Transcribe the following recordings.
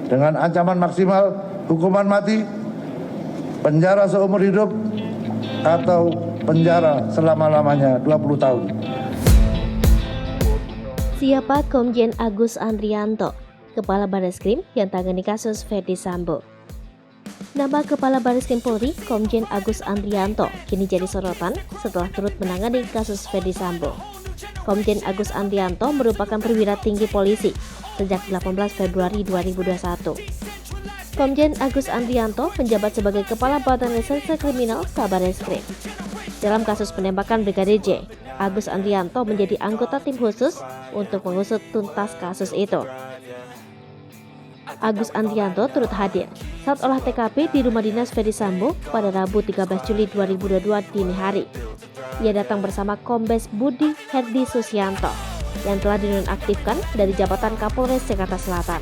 dengan ancaman maksimal hukuman mati, penjara seumur hidup, atau penjara selama-lamanya 20 tahun. Siapa Komjen Agus Andrianto, Kepala Barreskrim yang tangani kasus Ferdy Sambo? Nama Kepala Barreskrim Polri, Komjen Agus Andrianto, kini jadi sorotan setelah turut menangani kasus Ferdy Sambo. Komjen Agus Andrianto merupakan perwira tinggi polisi sejak 18 Februari 2021. Komjen Agus Andrianto menjabat sebagai Kepala Badan Reserse Kriminal Kabarreskrim. Dalam kasus penembakan Brigadir J, Agus Andrianto menjadi anggota tim khusus untuk mengusut tuntas kasus itu. Agus Andrianto turut hadir saat olah TKP di rumah dinas Ferdy Sambo pada Rabu 13 Juli 2022 dini hari. Ia datang bersama Kombes Budi Herdi Susianto yang telah dinonaktifkan dari jabatan Kapolres Jakarta Selatan.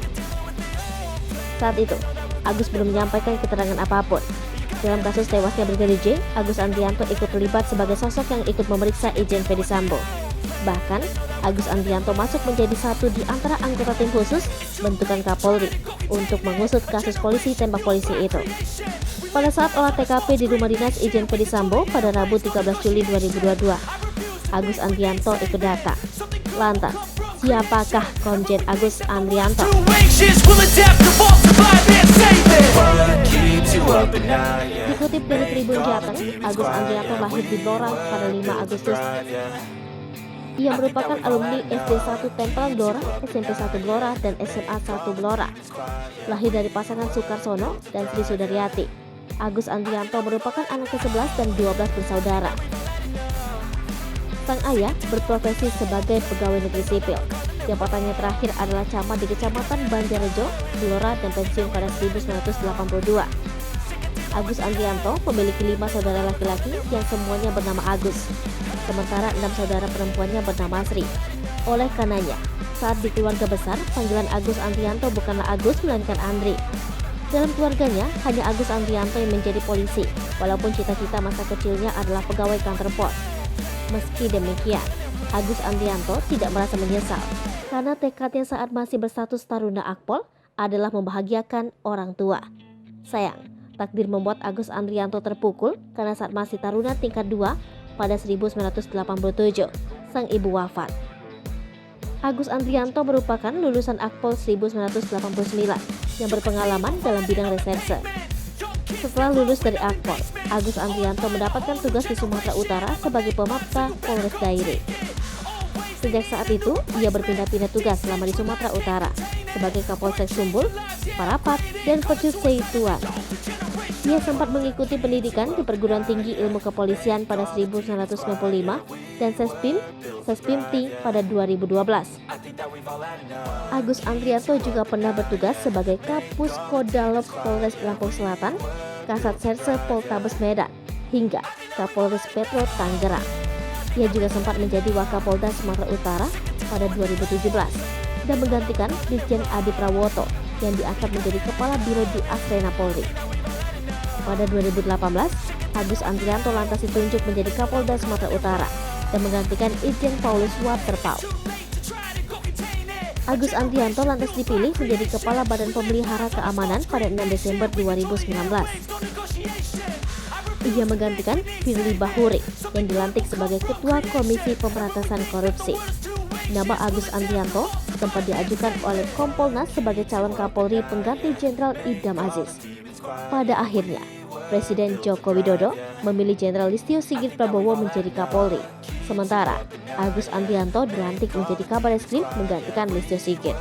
Saat itu, Agus belum menyampaikan keterangan apapun. Dalam kasus tewasnya Brigadir J, Agus Andrianto ikut terlibat sebagai sosok yang ikut memeriksa Irjen Ferdy Sambo. Bahkan, Agus Andrianto masuk menjadi satu di antara anggota tim khusus bentukan Kapolri untuk mengusut kasus polisi tembak polisi itu. Pada saat olah TKP di rumah dinas Irjen Ferdy Sambo pada Rabu 13 Juli 2022, Agus Andrianto ikut datang. Lantas, siapakah Komjen Agus Andrianto? Dikutip dari Tribun Jateng, Agus Andrianto lahir di Blora pada 5 Agustus. Ia merupakan alumni SD 1 Tempel Blora, SMP 1 Blora, dan SMA 1 Blora. Lahir dari pasangan Sukarsono dan Sri Sudaryati, Agus Andrianto merupakan anak ke-11 dan 12 bersaudara. Sang ayah berprofesi sebagai pegawai negeri sipil. Jabatannya terakhir adalah camat di Kecamatan Banjarrejo, Blora, dan pensiun pada 1982. Agus Andrianto memiliki 5 saudara laki-laki yang semuanya bernama Agus, sementara 6 saudara perempuannya bernama Sri. Oleh karenanya, saat di keluarga besar, panggilan Agus Andrianto bukanlah Agus melainkan Andri. Dalam keluarganya, hanya Agus Andrianto yang menjadi polisi, walaupun cita-cita masa kecilnya adalah pegawai kantor pos. Meski demikian, Agus Andrianto tidak merasa menyesal karena tekadnya saat masih berstatus Taruna Akpol adalah membahagiakan orang tua. Sayang, takdir membuat Agus Andrianto terpukul karena saat masih Taruna tingkat 2 pada 1987, sang ibu wafat. Agus Andrianto merupakan lulusan Akpol 1989 yang berpengalaman dalam bidang reserse. Setelah lulus dari Akpol, Agus Andrianto mendapatkan tugas di Sumatera Utara sebagai pemapta Polres Dairi. Sejak saat itu, ia berpindah-pindah tugas selama di Sumatera Utara sebagai Kapolsek Sumbul, Parapat, dan Percut Seituan. Ia sempat mengikuti pendidikan di Perguruan Tinggi Ilmu Kepolisian pada 1995 dan Sespimti pada 2012. Agus Andrianto juga pernah bertugas sebagai Kapus Kodalop Polres Lampung Selatan, Kasat Serse Poltabes Medan, hingga Kapolres Petro Tangerang. Ia juga sempat menjadi Wakapolda Sumatera Utara pada 2017 dan menggantikan Brigjen Adi Prawoto yang diangkat menjadi Kepala Biro di Asrena Polri. Pada 2018, Agus Andrianto lantas ditunjuk menjadi Kapolda Sumatera Utara dan menggantikan Irjen Paulus Waterpau. Agus Andrianto lantas dipilih menjadi Kepala Badan Pemelihara Keamanan pada 6 Desember 2019. Ia menggantikan Firly Bahuri yang dilantik sebagai Ketua Komisi Pemberantasan Korupsi. Nama Agus Andrianto sempat diajukan oleh Kompolnas sebagai calon Kapolri pengganti Jenderal Idam Aziz. Pada akhirnya, Presiden Joko Widodo memilih Jenderal Listio Sigit Prabowo menjadi Kapolri. Sementara, Agus Andrianto dilantik menjadi Kabarreskrim menggantikan Listio Sigit.